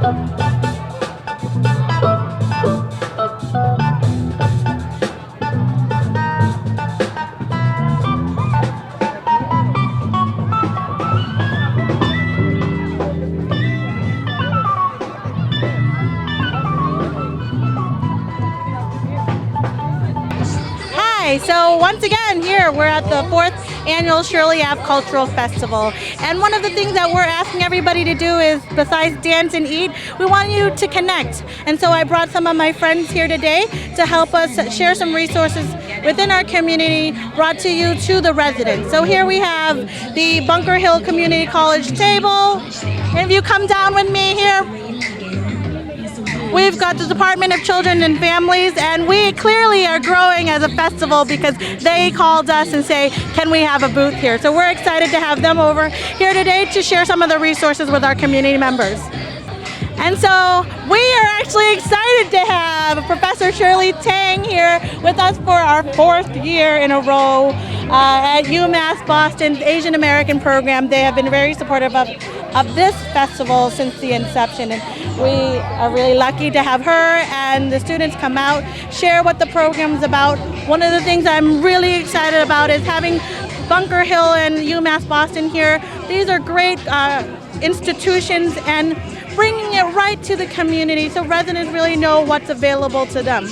Hi, so once again here we're at the 4th annual Shirley Cultural Festival, and one of the things that we're asking everybody to do is, besides dance and eat, we want you to connect. And so I brought some of my friends here today to help us share some resources within our community brought to you to the residents. So here we have the Bunker Hill Community College table. And if you come down with me here, we've got the Department of Children and Families, and we clearly are growing as a festival because they called us and say, can we have a booth here? So we're excited to have them over here today to share some of the resources with our community members. And so we are actually excited to have Professor Shirley Tang here with us for our 4th year in a row at UMass Boston's Asian American program. They have been very supportive of this festival since the inception, and we are really lucky to have her and the students come out, share what the program's about. One of the things I'm really excited about is having Bunker Hill and UMass Boston here. These are great institutions, and bringing it right to the community so residents really know what's available to them.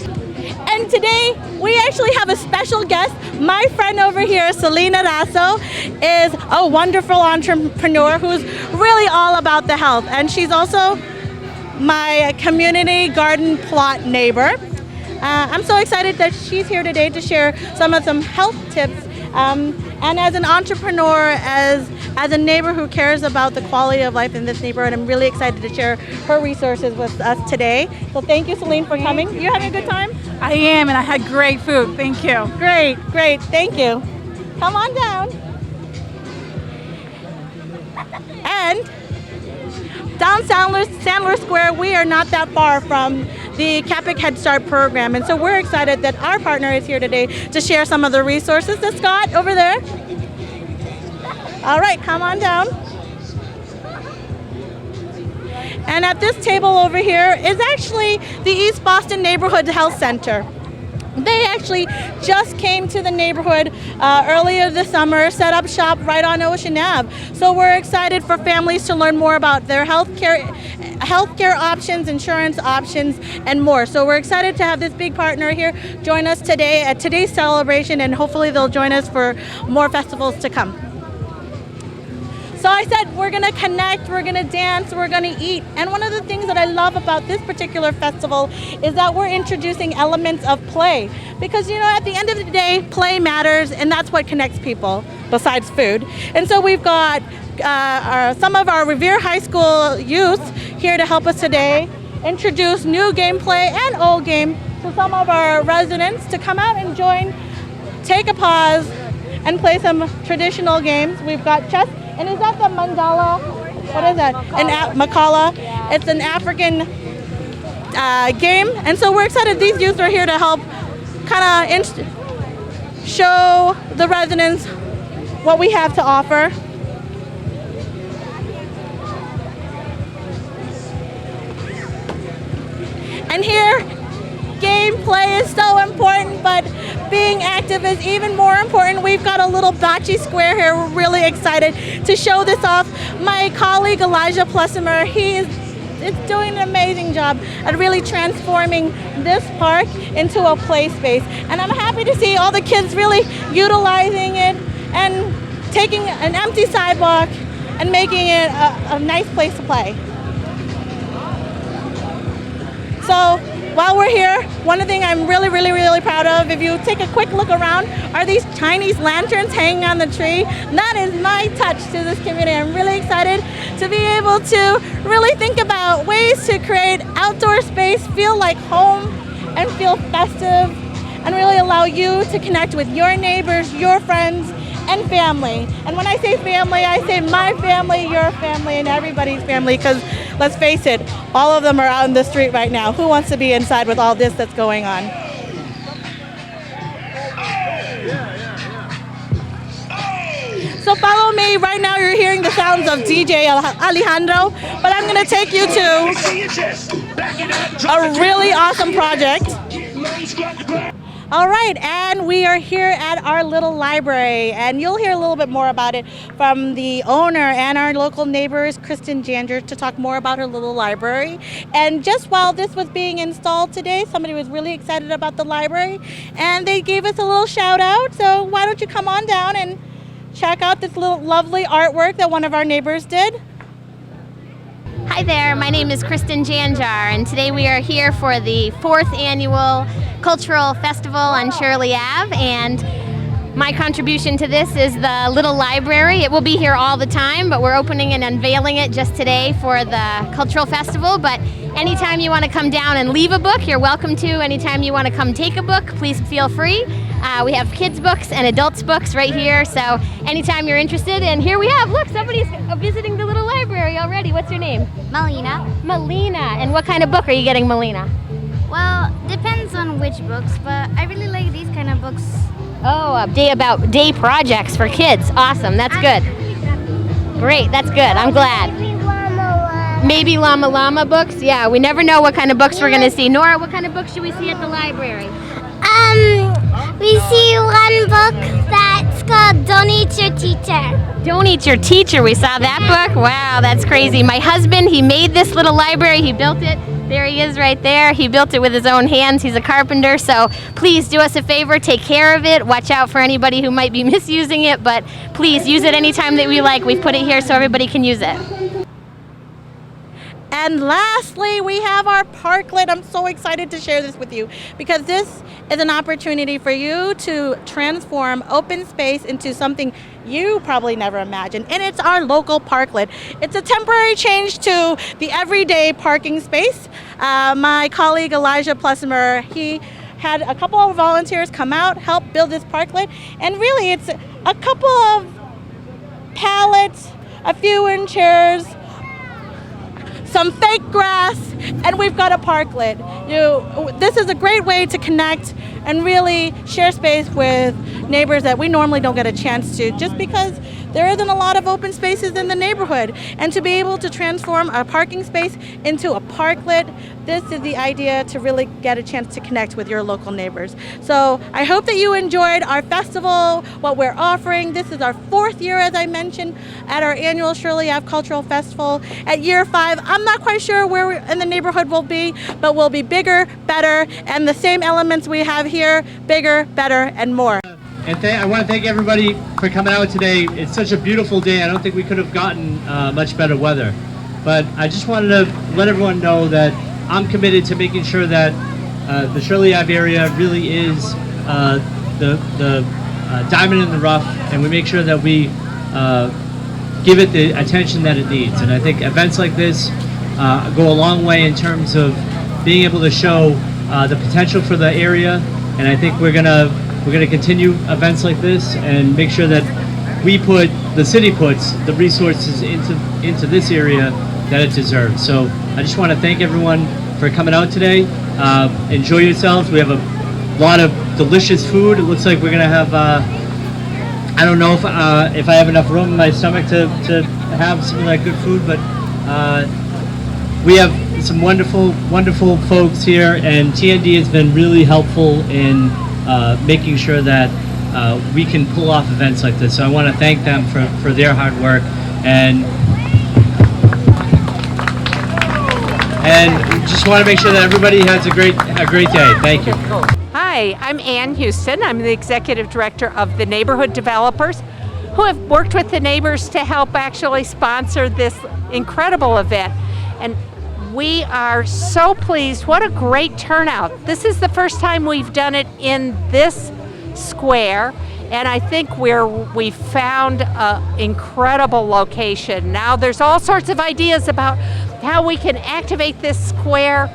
And today we actually have a special guest. My friend over here, Selena Rasso, is a wonderful entrepreneur who's really all about the health, and she's also my community garden plot neighbor. I'm so excited that she's here today to share some health tips. And as an entrepreneur, as a neighbor who cares about the quality of life in this neighborhood, I'm really excited to share her resources with us today. So thank you, Celine, for coming. You having a good time? I am, and I had great food. Thank you. Great, great. Thank you. Come on down. And down Sandler Square, we are not that far from the Capic Head Start program, and so we're excited that our partner is here today to share some of the resources. That's Scott over there. All right, come on down. And at this table over here is actually the East Boston Neighborhood Health Center. They actually just came to the neighborhood earlier this summer, set up shop right on Ocean Ave. So we're excited for families to learn more about their healthcare options, insurance options, and more. So we're excited to have this big partner here join us today at today's celebration, and hopefully they'll join us for more festivals to come. So I said we're going to connect, we're going to dance, we're going to eat. And one of the things that I love about this particular festival is that we're introducing elements of play. Because, you know, at the end of the day, play matters, and that's what connects people, besides food. And so we've got some of our Revere High School youth here to help us today introduce new gameplay and old game to some of our residents to come out and join, take a pause, and play some traditional games. We've got chess. And is that the mandala? What is that? Makala. It's an African game. And so we're excited these youth are here to help kind of show the residents what we have to offer. And here, gameplay is so important, but being active is even more important. We've got a little bocce square here. We're really excited to show this off. My colleague Elijah Plessimer, he is doing an amazing job at really transforming this park into a play space. And I'm happy to see all the kids really utilizing it and taking an empty sidewalk and making it a nice place to play. So while we're here, one thing I'm really proud of, if you take a quick look around, are these Chinese lanterns hanging on the tree. That is my touch to this community. I'm really excited to be able to really think about ways to create outdoor space, feel like home, and feel festive, and really allow you to connect with your neighbors, your friends, and family. And when I say family, I say my family, your family, and everybody's family, because let's face it, all of them are out in the street right now. Who wants to be inside with all this that's going on? So follow me. Right now you're hearing the sounds of DJ Alejandro, but I'm going to take you to a really awesome project. All right, and we are here at our little library, and you'll hear a little bit more about it from the owner and our local neighbors, Kristen Janger, to talk more about her little library. And just while this was being installed today, somebody was really excited about the library, and they gave us a little shout out. So why don't you come on down and check out this little lovely artwork that one of our neighbors did. Hi there, my name is Kristen Janjar, and today we are here for the 4th annual Cultural Festival on Shirley Ave, and my contribution to this is the little library. It will be here all the time, but we're opening and unveiling it just today for the Cultural Festival. But anytime you want to come down and leave a book, you're welcome to. Anytime you want to come take a book, please feel free. We have kids' books and adults' books right here, so anytime you're interested. And here we have, look, somebody's visiting the little library already. What's your name? Melina. Melina. And what kind of book are you getting, Melina? Well, depends on which books, but I really like these kind of books. Oh, a day about day projects for kids. Awesome. That's good. Great. That's good. I'm glad. Maybe Llama Llama books. Yeah, we never know what kind of books we're going to see. Nora, what kind of books should we see at the library? We see one book that's called Don't Eat Your Teacher. Don't Eat Your Teacher. We saw that book. Wow, that's crazy. My husband, he made this little library. He built it. There he is right there. He built it with his own hands. He's a carpenter. So please do us a favor. Take care of it. Watch out for anybody who might be misusing it. But please use it anytime that we like. We've put it here so everybody can use it. And lastly, we have our parklet. I'm so excited to share this with you because this is an opportunity for you to transform open space into something you probably never imagined. And it's our local parklet. It's a temporary change to the everyday parking space. My colleague Elijah Plessimer, he had a couple of volunteers come out, help build this parklet. And really, it's a couple of pallets, a few in chairs, some fake grass, and we've got a parklet. This is a great way to connect and really share space with neighbors that we normally don't get a chance to, just because there isn't a lot of open spaces in the neighborhood. And to be able to transform a parking space into a parklet, this is the idea to really get a chance to connect with your local neighbors. So I hope that you enjoyed our festival, what we're offering. This is our 4th year, as I mentioned, at our annual Shirley Ave Cultural Festival. At year 5, I'm not quite sure where in the neighborhood we'll be, but we'll be bigger, better, and the same elements we have here, bigger, better, and more. And I want to thank everybody for coming out today. It's such a beautiful day. I don't think we could have gotten much better weather. But I just wanted to let everyone know that I'm committed to making sure that the Shirley Ave area really is the diamond in the rough, and we make sure that we give it the attention that it needs. And I think events like this go a long way in terms of being able to show the potential for the area. And I think we're gonna continue events like this and make sure that the city puts the resources into this area that it deserves. So I just want to thank everyone for coming out today. Enjoy yourselves. We have a lot of delicious food. It looks like we're gonna have. I don't know if I have enough room in my stomach to have some of that good food, but we have some wonderful folks here, and TND has been really helpful in making sure that we can pull off events like this. So I want to thank them for their hard work, and just want to make sure that everybody has a great day. Thank you. Hi, I'm Ann Houston. I'm the Executive Director of the Neighborhood Developers, who have worked with the neighbors to help actually sponsor this incredible event. And we are so pleased. What a great turnout. This is the first time we've done it in this square, and I think we found an incredible location. Now there's all sorts of ideas about how we can activate this square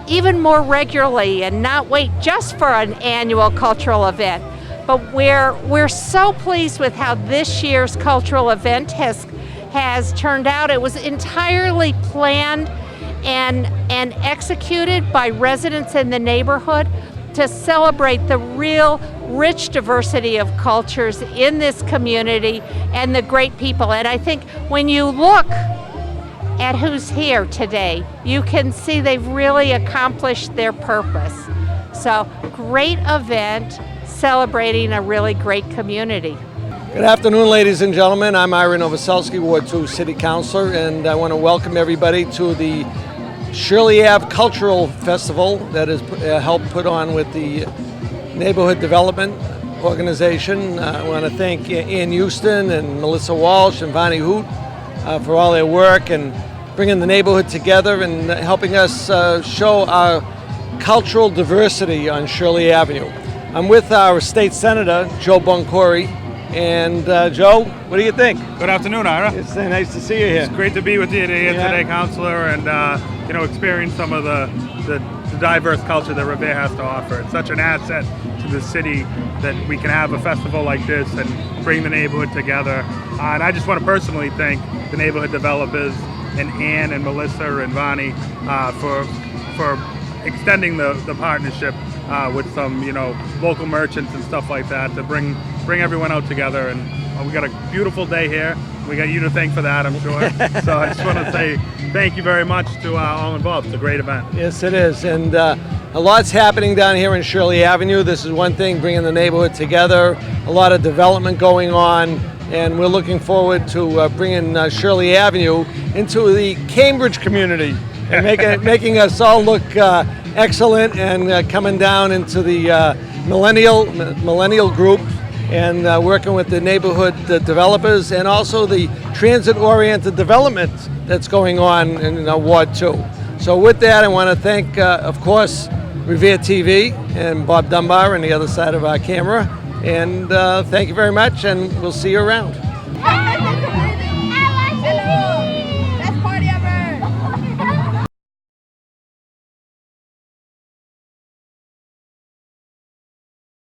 even more regularly and not wait just for an annual cultural event. But we're so pleased with how this year's cultural event has turned out. It was entirely planned and executed by residents in the neighborhood to celebrate the real rich diversity of cultures in this community and the great people. And I think when you look at who's here today, you can see they've really accomplished their purpose. So great event celebrating a really great community. Good afternoon, ladies and gentlemen. I'm Ira Novoselsky, Ward 2 City Councilor, and I want to welcome everybody to the Shirley Ave Cultural Festival that is helped put on with the Neighborhood Development Organization. I want to thank Ann Houston and Melissa Walsh and Vonnie Hoot for all their work and bringing the neighborhood together and helping us show our cultural diversity on Shirley Avenue. I'm with our state senator, Joe Boncory. And Joe, what do you think? Good afternoon, Ira. It's nice to see you here. It's great to be with you here today, Councilor, and experience some of the diverse culture that Revere has to offer. It's such an asset to the city that we can have a festival like this and bring the neighborhood together. And I just want to personally thank the neighborhood developers and Ann and Melissa and Vonnie for extending the partnership with some local merchants and stuff like that to bring everyone out together. And we got a beautiful day here. We got you to thank for that, I'm sure. So I just want to say thank you very much to all involved. It's a great event. Yes, it is. And a lot's happening down here in Shirley Avenue. This is one thing, bringing the neighborhood together, a lot of development going on, and we're looking forward to bringing Shirley Avenue into the Cambridge community and making us all look excellent and coming down into the millennial group and working with the neighborhood developers and also the transit-oriented development that's going on in Ward 2. So with that, I want to thank, of course, Revere TV and Bob Dunbar on the other side of our camera. And thank you very much, and we'll see you around.